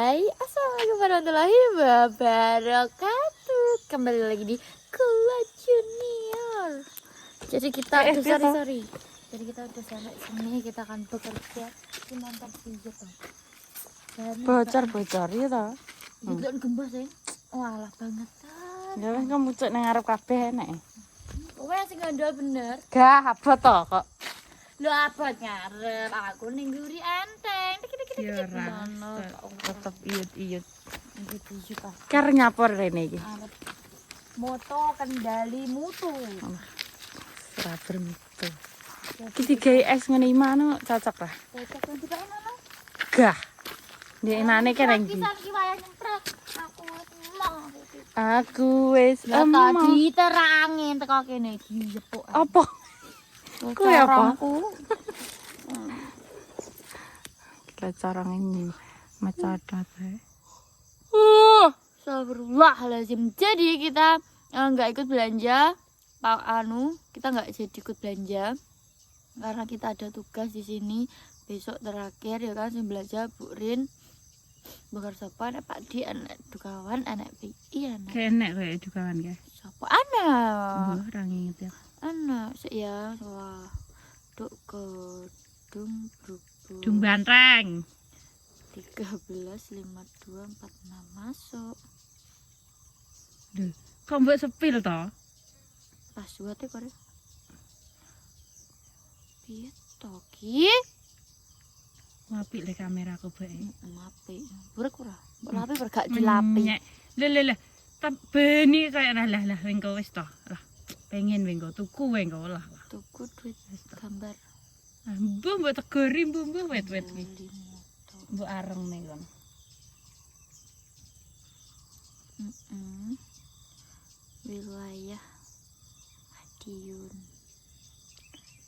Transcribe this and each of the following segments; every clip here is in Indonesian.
Hai, assalamualaikum warahmatullahi wabarakatuh. Kembali lagi di Kula Junior. Jadi kita sorry. Jadi kita udah sampai sini, kita akan bekerja di Montar Pijet. Bocor ya toh. Belum gembos ya. Walah banget. Ya wis kamu cek nang ngarep kabeh enek. Wes sing ngandel bener. Gah abot to kok. Lu abot ngarep, aku ning nguri enteng. Ya ora. Tetep iyut-iyut. Iyut ah. Ker nyapor rene iki. Moto kendali mutu. Ora bermutu. Iki digawe es ngene iki mano cocok lah. Cocok nanti Pak mana? Gah. Ndek enane kene iki. Pisan ki wayah nyemprot. Aku wis tadi terangin teko kene iki jepuk. Apa? Kuwi apa? Kita carang ini macadat ya. Astagfirullahaladzim. Jadi kita nggak ikut belanja. Pak kita nggak jadi ikut belanja karena kita ada tugas di sini besok terakhir ya kan. Sing belanja Bu Rin, bakar sapa anak Pak Di, anak Dukawan, anak PI, anak. Enek kowe Dukawan kae. Sapa anak? Ora nginget ya. Anak sik ya. Wah. Duk kedung brubuk. Dung Banteng. 13 52 46 masuk. Lho, kok mbok sepil to? Pas buat kok. Piye to ki? Apik le kameraku bae. Apik. Burek ora? Mbok lapi gak dilapi. Lho. Beni kaya lah wengko wis to. Lah, pengen wengko tuku wengko lah. Tuku duit gambar. Mbok tegori mbok wet-wet iki. Mbok areng ning kono. Wilayah Madiun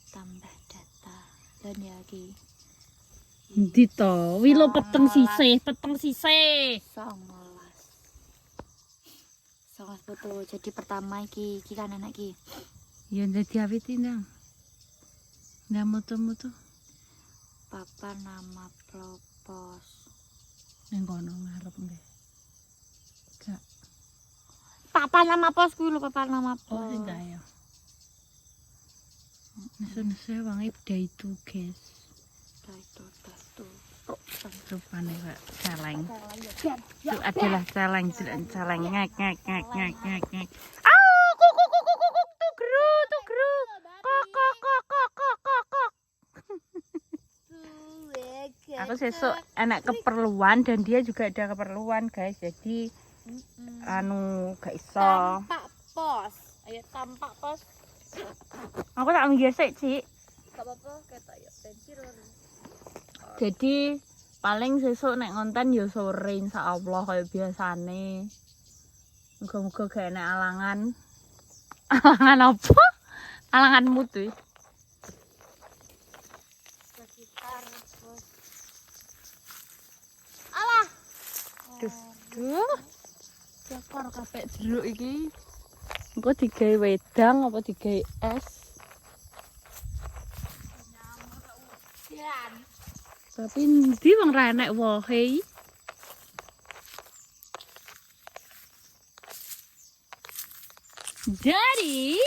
tambah data dan ya ki. Endi to? Wilo peteng sisih. 19 foto. Jadi pertama iki kan anak iki. Ya dadi awiti ndang. Ndak mutu-mutu. Papa nama propos. Nang kono ngarep nggih. Gak. Papa nama pos kuwi lho, papa nama pos. Oh, enggak ya. Nese wangi beda itu, guys. Itu. Rupane kok celeng. Itu adalah celeng. Ngek. Au, kuk tugru. Kok. Aku sesuk enak keperluan dan dia juga ada keperluan, guys. Jadi gak iso. Tampak pos. Ayo tampak pos. Aku tak ngesek, Cik. Gak apa-apa, ketok ya bensin. Jadi paling sesuk nek ngonten ya sore insyaallah kaya biasane. Muga-muga gak enek alangan. Alangan apa? Alangan mutu. Sekitar pos. Alah. Duh. Cekor kabeh jeruk iki. Engko digawe wedang apa digawe es? Tapi ndi wong ra enek wohe. Jadi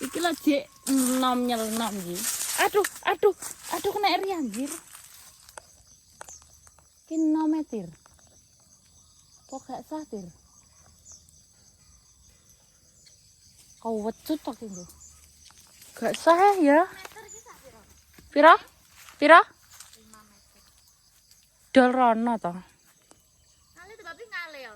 iki lho Dik enom nyelnom iki. Aduh kena eri anjir. Ki 6 meter. Kok gak satir? Kau wecut to ki lho. Gak sah ya. Pira? 5 meter. Dol rono to. Ngale to babi ngale yo.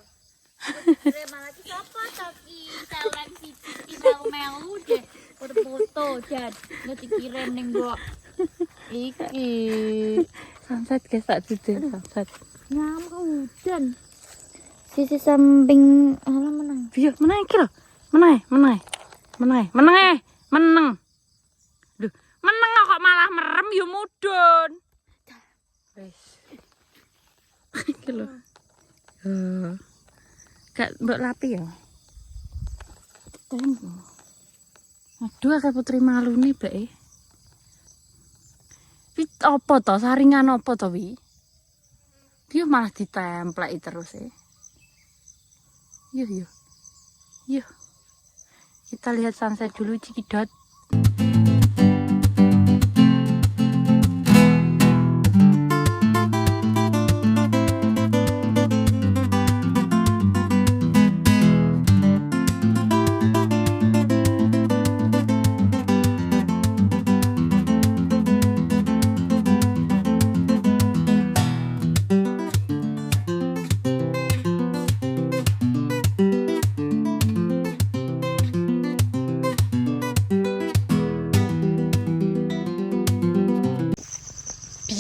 Kire malah ki sapa to ki celeng siji melu deh. Foto dan ngerti kirim ning mbok. Iki. Sunset guys tak duduk sunset. Nyamuk hujan. Sisi samping alam menang. Iya, menang iki lho. Menang. Duh, menang kok malah merem yo mudun. Wis. Iki lho. Gak mbok lapi ya. Aduh, akeh putri malune bae. Wi apa to? Saringan apa to wi? Dia malah ditempleki terus ya. Yuk. Kita lihat sunset dulu Cikidot.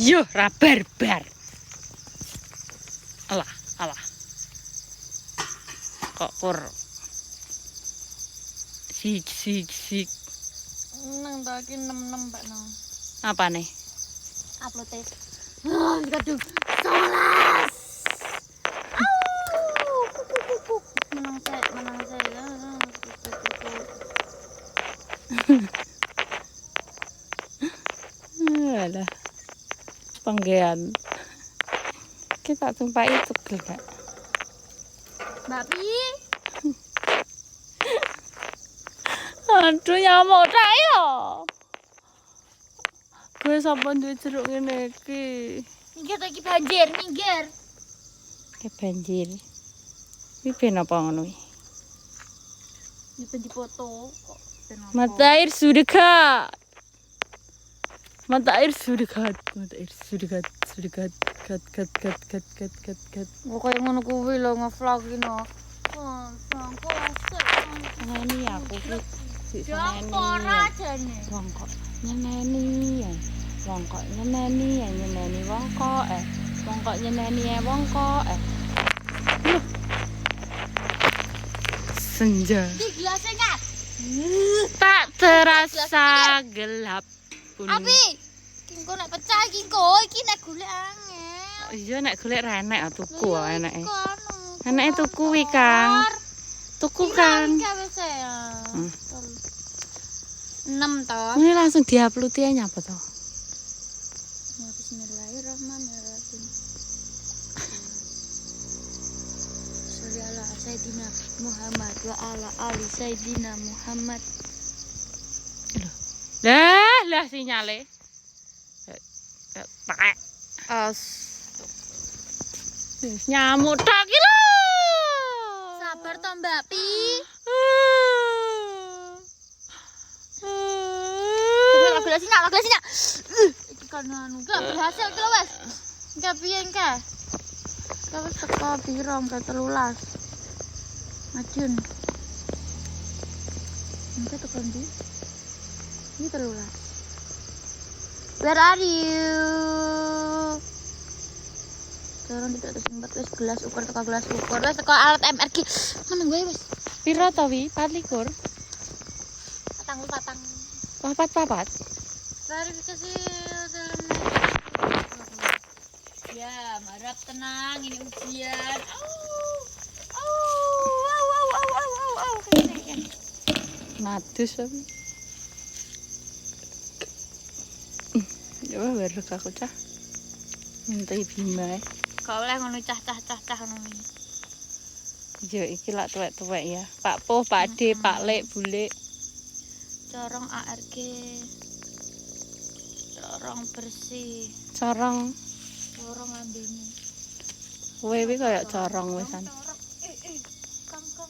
Yo, rabarbar. Alah. Kok kur. Sik. Nang tak iki 6 Pak nang. Apa nih? Upload tes. Aduh. 11. Menang saya. Alah. Panggean. Kita tumpah itu gak? Mbak Pi. Aduh nyamuk tak ya. Gue sampai duwe jeruk ngene iki. Minggir ta iki banjir, minggir. Kayak banjir. Iki ben apa ngono iki? Ini ben dipoto kok. Mata air sudah dekat. Kat. Kok kayak ngono kuwi lho nge-vlog iki no. Nyeneni aku ki. Ora jane. Wong kok nyeneni ya. Wong kok nyeneni wong kok Wong kok nyeneni wong kok Senja. Di gelasnya enggak? Tak terasa gelap pun. Abi, kingko nek pecah kingko iki nek golek angel. Iya nek golek ra enek tuku eneke. Eneke tuku wi, Kang. Tuku kan. Ya. 6 toh. Ini langsung diupload ya nyapa toh? Bismillahirrahmanirrahim. Sholli ala Sayyidina Muhammad wa ala ali Sayyidina Muhammad. Lah sinyale. Pakai. Nyamuk tak ki lho. Sabar toh Mbak Pi. Gelasnya. Iki kan anu gak berhasil ki lho wes. Enggak piye engke. Wes teko piro engke 13. Majun. Engke teko ndi? Ini 13. Where are you? Sekarang tidak tersempat wes gelas ukur teko gelas ukur wes teko alat MRG. Mana gue wes? Piro to wi? 24. Patang. Papat. Verifikasi ya, harap tenang, ini ujian. Nadus tapi. Ya baru aku cah. Minta Bima. Kau oleh ngono cah ngono iki. Yo iki lak tuwek-tuwek ya. Pak Po, Pak D, Pak Lek, Bule. Corong ARG. Corong bersih. Corong ambene. kowe iki kaya corong wisan. Kangkang.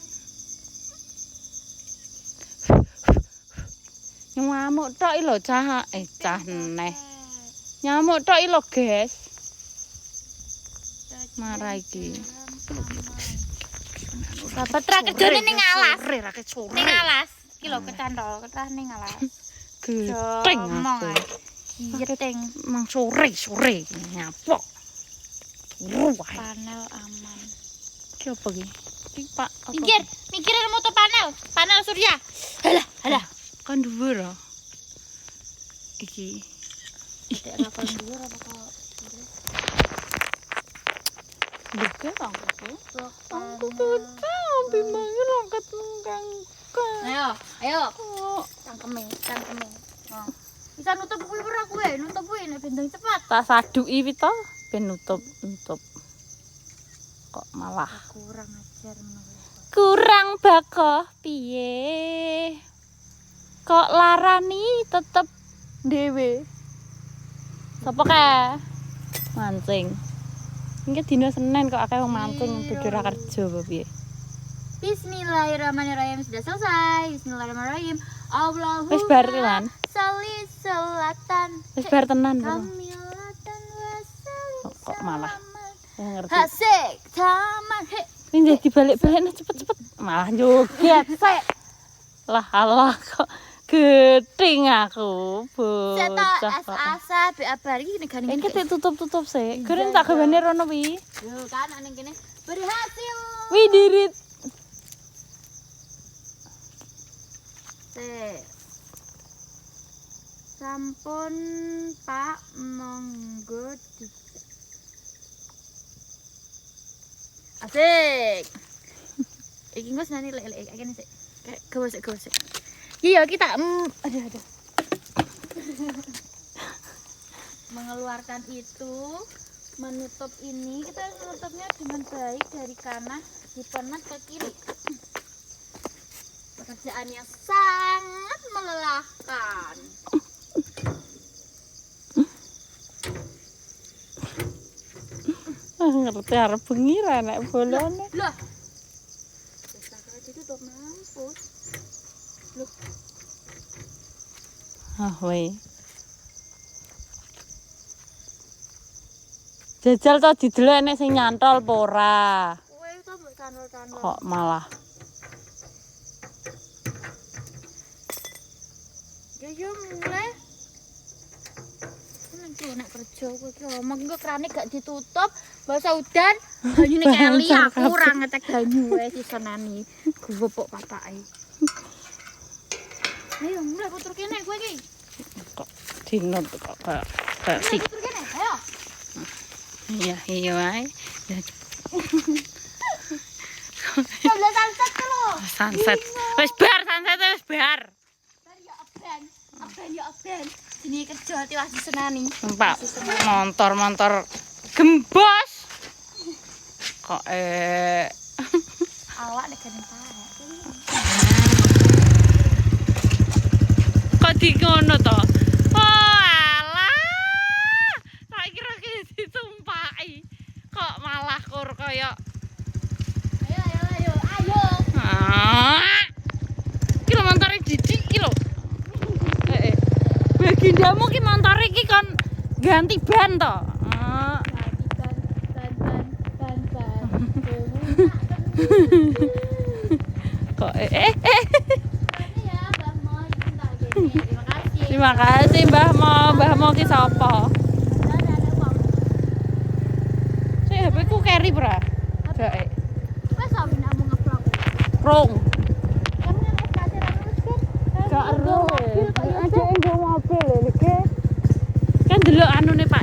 Nyamuk tok lho cah neh. Nyamuk tok lho, guys. Marah iki. Sabar tra kedone ning alas. Sore. Ning alas. Iki lho kecantol, ketah ning alas. Gedeng aku. Giting. Mang sore nyapok. Ruwah. Panel aman. Ki apa ki? Ki Pak apa? Mikir moto panel surya. Halah. Kan dhuwur ah. Iki. Tidak rakon dhuwur apa kok. Buka angkatku. Aku Bimangnya angkat mengkang. Ayo. Cangkeme. Oh. Bisa nutup kuwi ora kowe? Nutup kuwi nek bendang cepat. Tak saduki wi to ben nutup. kok malah kurang ajar menurut. kurang bakoh piye kok larani tetep dhewe sapa kae mancing iki dina Senin kok akeh wong mancing dudu ora kerja apa piye. Bismillahirrahmanirrahim. Sudah selesai. Bismillahirrahmanirrahim. Allahumma Wis bar lan sholli sholatan wis bar tenan bro. kamilatan wa sholli Kok malah ngerti hasik taman he. ini dibalik-balik cepet-cepet malah joget sik lah Allah kok geding aku Seto bocah kok. asa be abar iki negane Iki tutup-tutup sik. Keren tak gawane rono wi. yo kan ning kene berhasil. Wi dirit. Sampun Pak monggo di asik. Iki ngos nani lek kene sik. Kayak gosek. Iya kita aduh. Mengeluarkan itu, menutup ini kita harus menutupnya dengan baik dari kanan dipenat ke kiri. Pekerjaannya sangat melelahkan. Ngerti arep bengi ra nek bolone. Loh. Wis tak ditutup mampus. Loh. Ah we. Jajal to didelok nek sing nyantol apa ora. Kowe to mbok candol-candol. Kok malah Ya mulai. Nek kerja kowe iki omong engko krane gak ditutup, basa udan, banyune keli aku ora ngetek banyu wae sisenani. Gopok patake. Ayo mulai puter kene kowe iki. kok dinut kok kayak sik. Puter kene, ayo. Iya wae. Sebelah sunset lho. Sunset. Wis bar sunset wis bar. Aben ya aben. Sini kerja tiwas disenani. Pak motor gembos. Kok Awak nek gene parek. kok di ngono to? Oh alah. Tak kira ki ditumpaki. Kok malah kur kaya Ayo. Ki lho montore didik ki lho. Bagindamu ki motor iki kon ganti ban to. Kok Terima kasih Mbah Mo ki sapa? Sik HP ku carry bra. Jake. Rong. Gak ero. Aja enggo mobil lho iki. Kan delok anune Pak